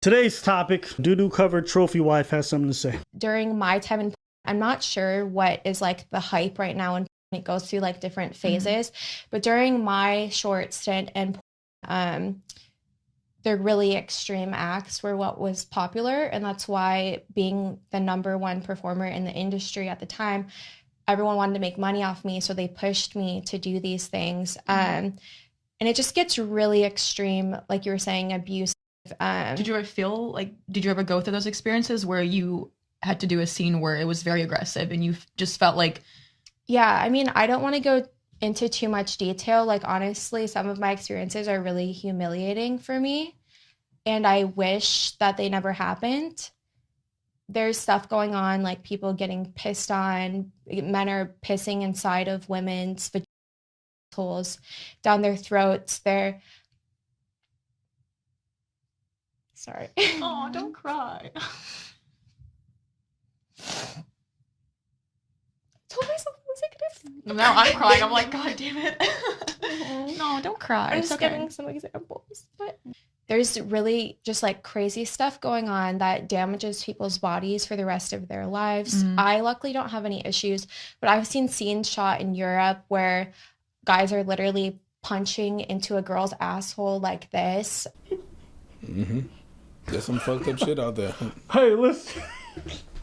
Today's topic, doo-doo covered trophy wife has something to say. During my time in, I'm not sure what is like the hype right now, and it goes through like different phases, but during my short stint in the really extreme acts were what was popular, and that's why, being the #1 performer in the industry at the time, everyone wanted to make money off me, so they pushed me to do these things. And it just gets really extreme, like you were saying, abuse. Did you ever go through those experiences where you had to do a scene where it was very aggressive and you just felt like... Yeah, I mean, I don't want to go into too much detail. Like, honestly, some of my experiences are really humiliating for me, and I wish that they never happened. There's stuff going on, like people getting pissed on, men are pissing inside of women's holes down their throats. They're... Sorry. Oh, don't cry. Told myself I wasn't gonna... Now I'm crying. I'm like, God damn it. No, don't cry. I'm just giving some examples. But there's really just like crazy stuff going on that damages people's bodies for the rest of their lives. I luckily don't have any issues, but I've seen scenes shot in Europe where guys are literally punching into a girl's asshole like this. There's some fucked up shit out there. Hey, listen.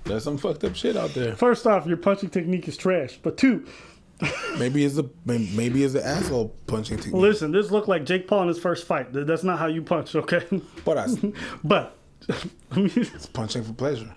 There's some fucked up shit out there. First off, your punching technique is trash. But two, maybe it's an asshole punching technique. Listen, this looked like Jake Paul in his first fight. That's not how you punch, okay? But it's punching for pleasure.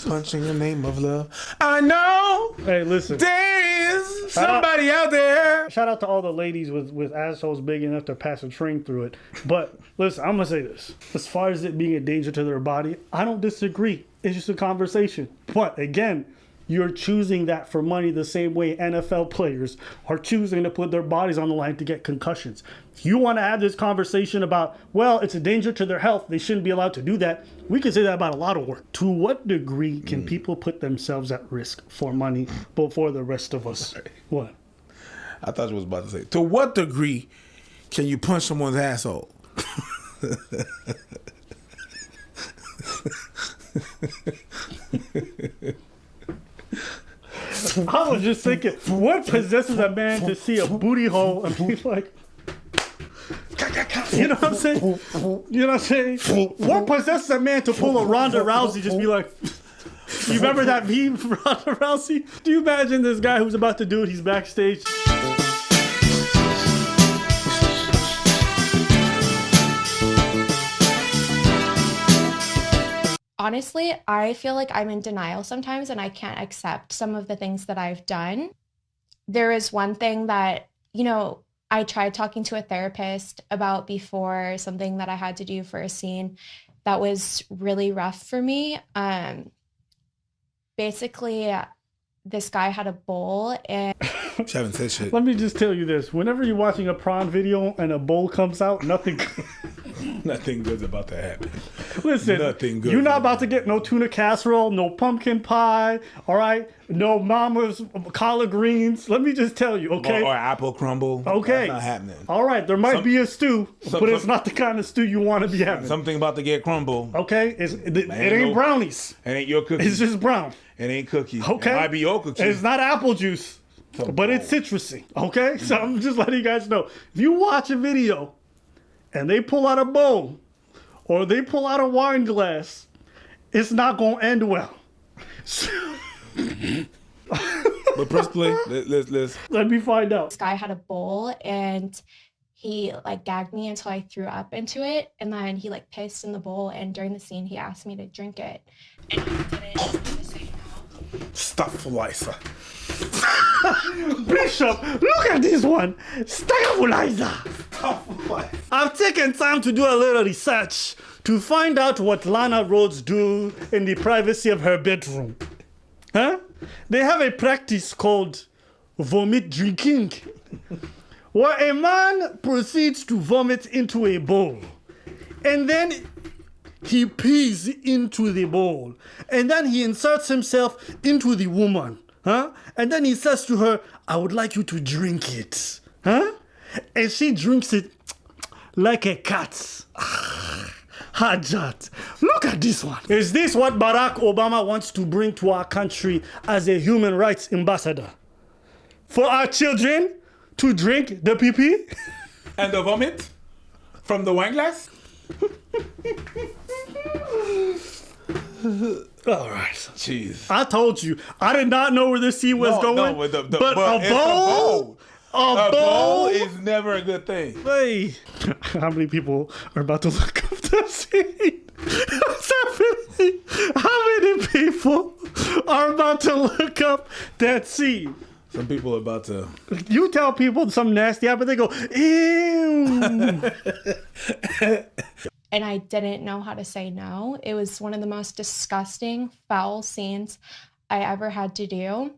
Punching in the name of love. I know. Hey, listen. There is somebody out there. Shout out to all the ladies with assholes big enough to pass a train through it. But listen, I'm gonna say this. As far as it being a danger to their body, I don't disagree. It's just a conversation. But again, you're choosing that for money the same way NFL players are choosing to put their bodies on the line to get concussions. If you want to have this conversation about, well, it's a danger to their health, they shouldn't be allowed to do that, we can say that about a lot of work. To what degree can people put themselves at risk for money before the rest of us? Right. What? I thought you was about to say, to what degree can you punch someone's asshole? I was just thinking, what possesses a man to see a booty hole and be like, you know what I'm saying? You know what I'm saying? What possesses a man to pull a Ronda Rousey, just be like, you remember that meme from Ronda Rousey? Do you imagine this guy who's about to do it, he's backstage? Honestly, I feel like I'm in denial sometimes, and I can't accept some of the things that I've done. There is one thing that, I tried talking to a therapist about before, something that I had to do for a scene that was really rough for me. Basically, this guy had a bowl and... She haven't said shit. Let me just tell you this. Whenever you're watching a prawn video and a bowl comes out, nothing good's about to happen. Listen, Nothing good. You're not about to get no tuna casserole, no pumpkin pie, all right? No mama's collard greens. Let me just tell you, okay? Or apple crumble. Okay. That's not happening. All right, there might be a stew, but it's not the kind of stew you want to be having. Something about to get crumble. Okay? It ain't brownies. It ain't your cookies. It's just brown. It ain't cookies. Okay? It might be your cookies. It's not apple juice, but it's citrusy, okay? So I'm just letting you guys know. If you watch a video and they pull out a bowl or they pull out a wine glass, it's not going to end well. But press play. Let's. Let me find out. This guy had a bowl and he gagged me until I threw up into it, and then he pissed in the bowl, and during the scene he asked me to drink it, and he did it in the same mouth. Stabilizer. Bishop, look at this one. Stabilizer. I've taken time to do a little research to find out what LANA RHOADES do in the privacy of her bedroom. Huh? They have a practice called vomit drinking, where a man proceeds to vomit into a bowl, and then he pees into the bowl, and then he inserts himself into the woman, huh? And then he says to her, I would like you to drink it, huh? And she drinks it like a cat. Hajat, look at this one. Is this what Barack Obama wants to bring to our country as a human rights ambassador? For our children to drink the pee-pee? And the vomit from the wine glass? All right. Jeez. I told you. I did not know where this scene was going. No, but a bowl? A bowl is never a good thing. Hey, how many people are about to look up that scene? What's happening? How many people are about to look up that scene? Some people are about to. You tell people something nasty happened, they go, ew. And I didn't know how to say no. It was one of the most disgusting, foul scenes I ever had to do.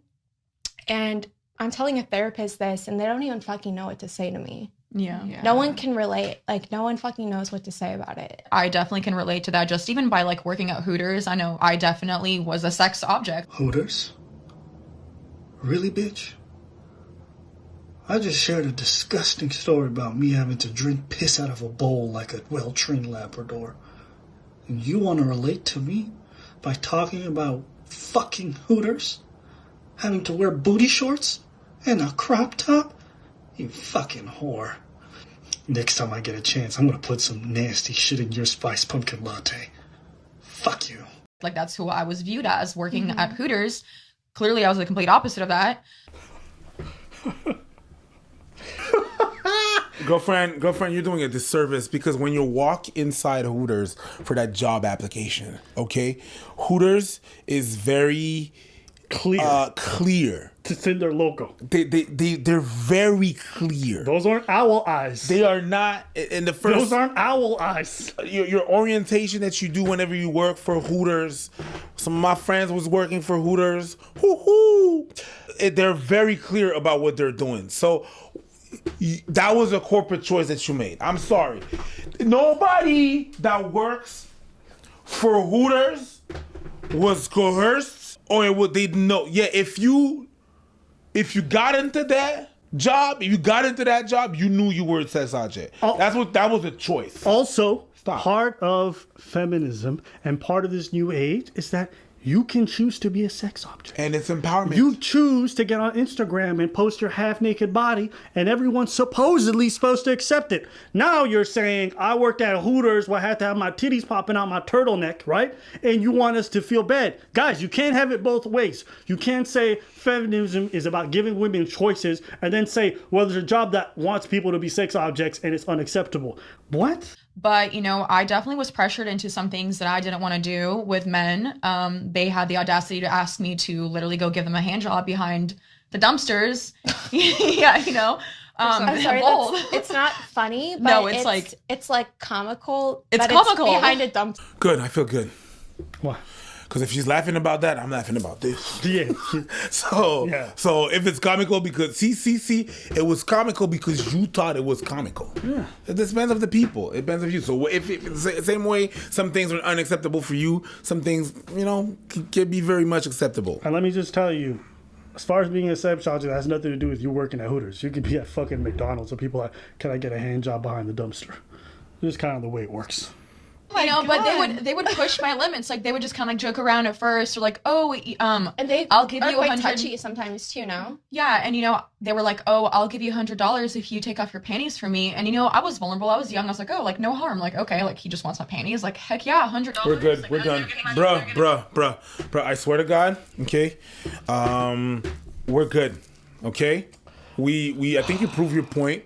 And I'm telling a therapist this, and they don't even fucking know what to say to me. Yeah. No one can relate. Like, no one fucking knows what to say about it. I definitely can relate to that. Just even by like working at Hooters, I know I definitely was a sex object. Hooters? Really, bitch? I just shared a disgusting story about me having to drink piss out of a bowl like a well-trained Labrador. And you want to relate to me by talking about fucking Hooters? Having to wear booty shorts? And a crop top? You fucking whore. Next time I get a chance, I'm gonna put some nasty shit in your spiced pumpkin latte. Fuck you. Like, that's who I was viewed as working at Hooters. Clearly, I was the complete opposite of that. Girlfriend, you're doing a disservice because when you walk inside Hooters for that job application, okay, Hooters is very clear. It's in their logo. They're very clear. Those aren't owl eyes. They are not in the first. Those aren't owl eyes. Your orientation that you do whenever you work for Hooters. Some of my friends was working for Hooters. They're very clear about what they're doing. So that was a corporate choice that you made. I'm sorry. Nobody that works for Hooters was coerced or they know. Yeah, if you got into that job, you knew you were a sex object. That was a choice. Also, part of feminism and part of this new age is that you can choose to be a sex object. And it's empowerment. You choose to get on Instagram and post your half-naked body, and everyone's supposedly supposed to accept it. Now you're saying, I worked at Hooters where I had to have my titties popping out my turtleneck, right? And you want us to feel bad. Guys, you can't have it both ways. You can't say feminism is about giving women choices and then say, well, there's a job that wants people to be sex objects and it's unacceptable. What? But, I definitely was pressured into some things that I didn't want to do with men. They had the audacity to ask me to literally go give them a hand job behind the dumpsters. Yeah, I'm sorry, it's not funny, but no, it's like comical. It's but comical. It's behind a dumpster. Good, I feel good. What? Because if she's laughing about that, I'm laughing about this. Yeah. So if it's comical because it was comical because you thought it was comical. Yeah. It depends of the people. It depends of you. So if it's the same way some things are unacceptable for you, some things, can be very much acceptable. And let me just tell you, as far as being a sex object, that has nothing to do with you working at Hooters. You could be at fucking McDonald's and people are like, can I get a hand job behind the dumpster? This is kind of the way it works. But they would push my limits. Like, they would just kind of like joke around at first, or like, and they I'll give you quite $100. touchy sometimes too. No. Yeah, and they were like, oh, I'll give you $100 if you take off your panties for me. And I was vulnerable. I was young. I was like, oh, like no harm. Like, okay, like he just wants my panties. Like, heck yeah, $100. We're good. We're done, bruh. I swear to God, okay. We're good, okay. I think you proved your point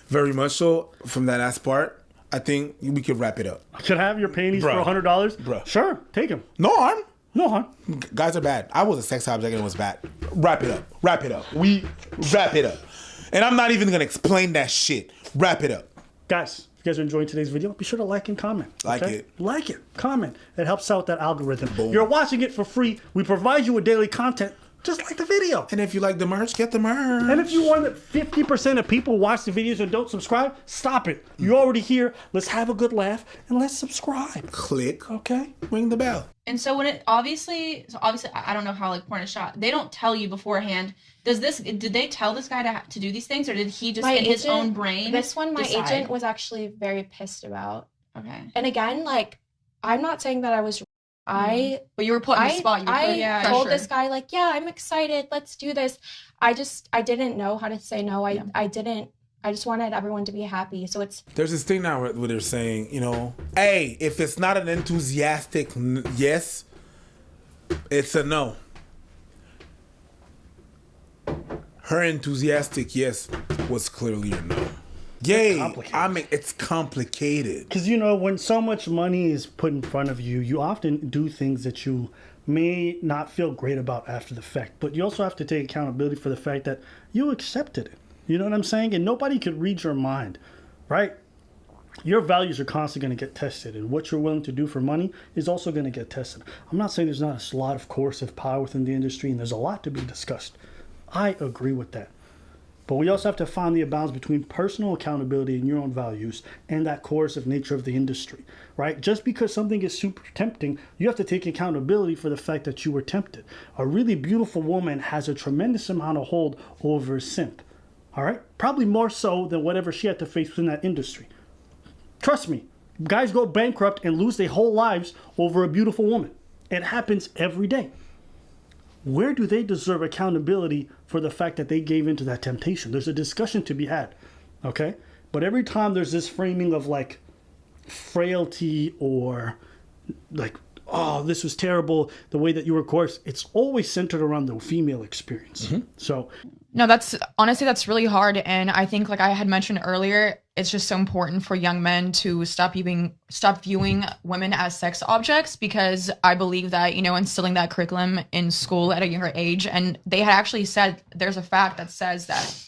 very much so from that last part. I think we could wrap it up. Could I have your panties for $100? Bruh. Sure, take them. No harm. No harm. Guys are bad. I was a sex object and it was bad. Wrap it up. We wrap it up. And I'm not even going to explain that shit. Wrap it up. Guys, if you guys are enjoying today's video, be sure to like and comment. Like it. Like it. Comment. It helps out that algorithm. Boom. You're watching it for free. We provide you with daily content. Just like the video. And if you like the merch, get the merch. And if you want that 50% of people watch the videos and don't subscribe, stop it. You're already here. Let's have a good laugh and let's subscribe. Click. Okay? Ring the bell. And so when obviously I don't know how like porn is shot. They don't tell you beforehand. Did they tell this guy to do these things, or did he just his own brain? This one, my decide? agent was actually very pissed about. Okay. And again, like, I'm not saying that I was. But you were put in the spot. You were I told this guy like, yeah, I'm excited. Let's do this. I didn't know how to say no. I just wanted everyone to be happy. So there's this thing now where they're saying, hey, if it's not an enthusiastic yes, it's a no. Her enthusiastic yes was clearly a no. Yay! It's complicated. Because, when so much money is put in front of you, you often do things that you may not feel great about after the fact. But you also have to take accountability for the fact that you accepted it. You know what I'm saying? And nobody could read your mind, right? Your values are constantly going to get tested. And what you're willing to do for money is also going to get tested. I'm not saying there's not a lot of coercive power within the industry, and there's a lot to be discussed. I agree with that. But we also have to find the balance between personal accountability and your own values and that coercive nature of the industry, right? Just because something is super tempting, you have to take accountability for the fact that you were tempted. A really beautiful woman has a tremendous amount of hold over a simp, all right? Probably more so than whatever she had to face within that industry. Trust me, guys go bankrupt and lose their whole lives over a beautiful woman. It happens every day. Where do they deserve accountability for the fact that they gave into that temptation? There's a discussion to be had, okay? But every time there's this framing of like frailty or like, oh, this was terrible, the way that you were coerced, it's always centered around the female experience. Mm-hmm. So no, that's really hard. And I think, like I had mentioned earlier, it's just so important for young men to stop viewing women as sex objects, because I believe that, instilling that curriculum in school at a younger age. And they had actually said, there's a fact that says that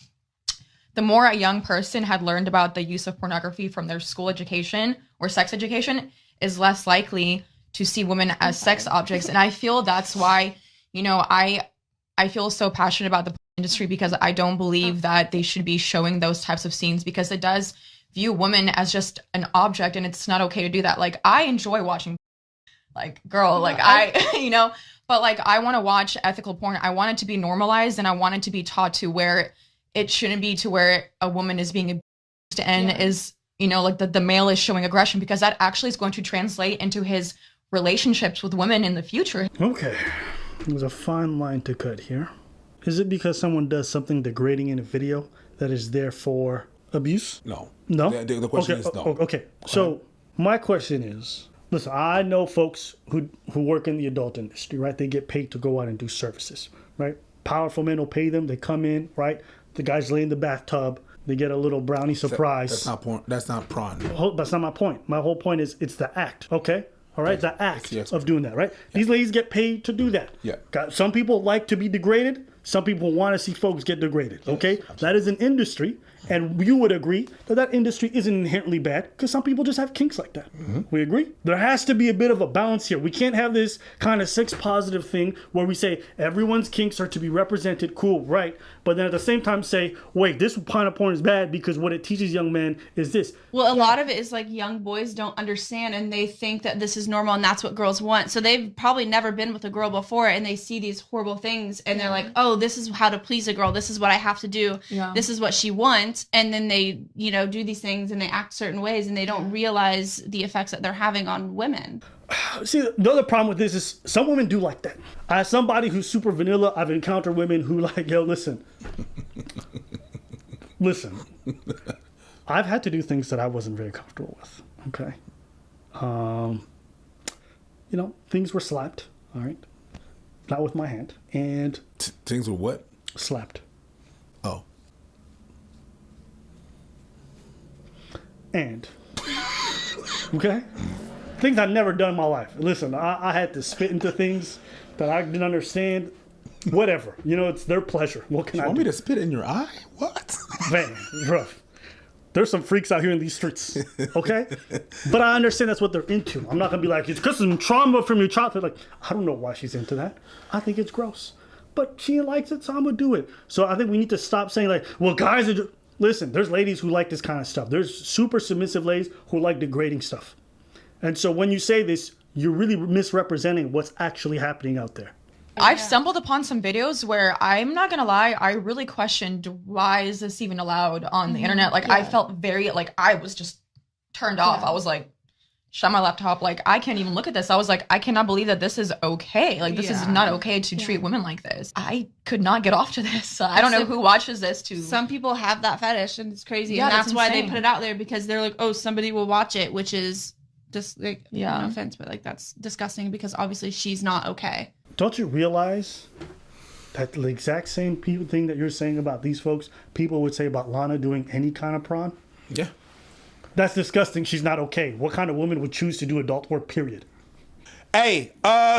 the more a young person had learned about the use of pornography from their school education or sex education is less likely to see women as sex objects. And I feel that's why, I feel so passionate about the industry, because I don't believe that they should be showing those types of scenes, because it does view women as just an object, and it's not okay to do that. Like, I enjoy watching, like, girl, like but like, I want to watch ethical porn. I want it to be normalized, and I want it to be taught to where it shouldn't be to where a woman is being abused and is, like the male is showing aggression, because that actually is going to translate into his relationships with women in the future. Okay. There's a fine line to cut here. Is it because someone does something degrading in a video that is there for abuse? No. No? The question is no. Okay. So my question is, listen, I know folks who work in the adult industry, right? They get paid to go out and do services, right? Powerful men will pay them. They come in, right? The guys lay in the bathtub. They get a little brownie surprise. That's not porn. That's not prawn. That's not my point. My whole point is it's the act, okay? All right, the act of doing that, right? Yeah. These ladies get paid to do that. Yeah. Some people like to be degraded. Some people want to see folks get degraded, okay? Yes, that is an industry, and you would agree that industry isn't inherently bad, because some people just have kinks like that. Mm-hmm. We agree? There has to be a bit of a balance here. We can't have this kind of sex-positive thing where we say everyone's kinks are to be represented, cool, right? But then at the same time say, wait, this kind of porn is bad because what it teaches young men is this. Well, a lot of it is like young boys don't understand, and they think that this is normal and that's what girls want. So they've probably never been with a girl before, and they see these horrible things, and they're like, oh, this is how to please a girl. This is what I have to do. Yeah. This is what she wants. And then they, do these things and they act certain ways, and they don't realize the effects that they're having on women. See, the other problem with this is some women do like that. As somebody who's super vanilla, I've encountered women who like, yo, listen. I've had to do things that I wasn't very comfortable with. Okay. Things were slapped. All right. Not with my hand. And things were what? Slapped. Oh. And okay, things I've never done in my life. Listen, I had to spit into things that I didn't understand. Whatever, it's their pleasure. What can I do? Want me to spit in your eye? What? Man, rough. There's some freaks out here in these streets, okay? But I understand that's what they're into. I'm not gonna be like, it's because of some trauma from your childhood. Like, I don't know why she's into that. I think it's gross. But she likes it, so I'm gonna do it. So I think we need to stop saying like, well, guys are... Listen, there's ladies who like this kind of stuff. There's super submissive ladies who like degrading stuff. And so when you say this, you're really misrepresenting what's actually happening out there. I've stumbled upon some videos where, I'm not gonna lie, I really questioned, why is this even allowed on the internet? Like, I felt very, like, I was just turned off. I was like, shut my laptop. Like, I can't even look at this. I was like, I cannot believe that this is okay. Like, this is not okay to treat women like this. I could not get off to this. I don't know who watches this to. Some people have that fetish, and it's crazy. Yeah, and that's why they insane. put it out there, because they're like, oh, somebody will watch it, which is just like, Yeah. no offense, but like, that's disgusting, because obviously she's not okay. Don't you realize that the exact same thing that you're saying about these folks, people would say about Lana doing any kind of prawn? Yeah. That's disgusting. She's not okay. What kind of woman would choose to do adult work, period? Hey,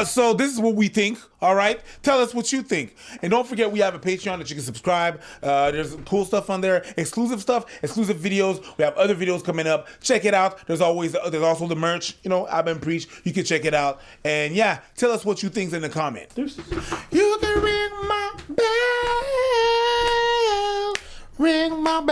so this is what we think, all right? Tell us what you think. And don't forget, we have a Patreon that you can subscribe. There's cool stuff on there, exclusive stuff, exclusive videos. We have other videos coming up. Check it out. There's also the merch, you know, I've been preached. You can check it out. And yeah, tell us what you think in the comment. Deuces. You can ring my bell. Ring my bell.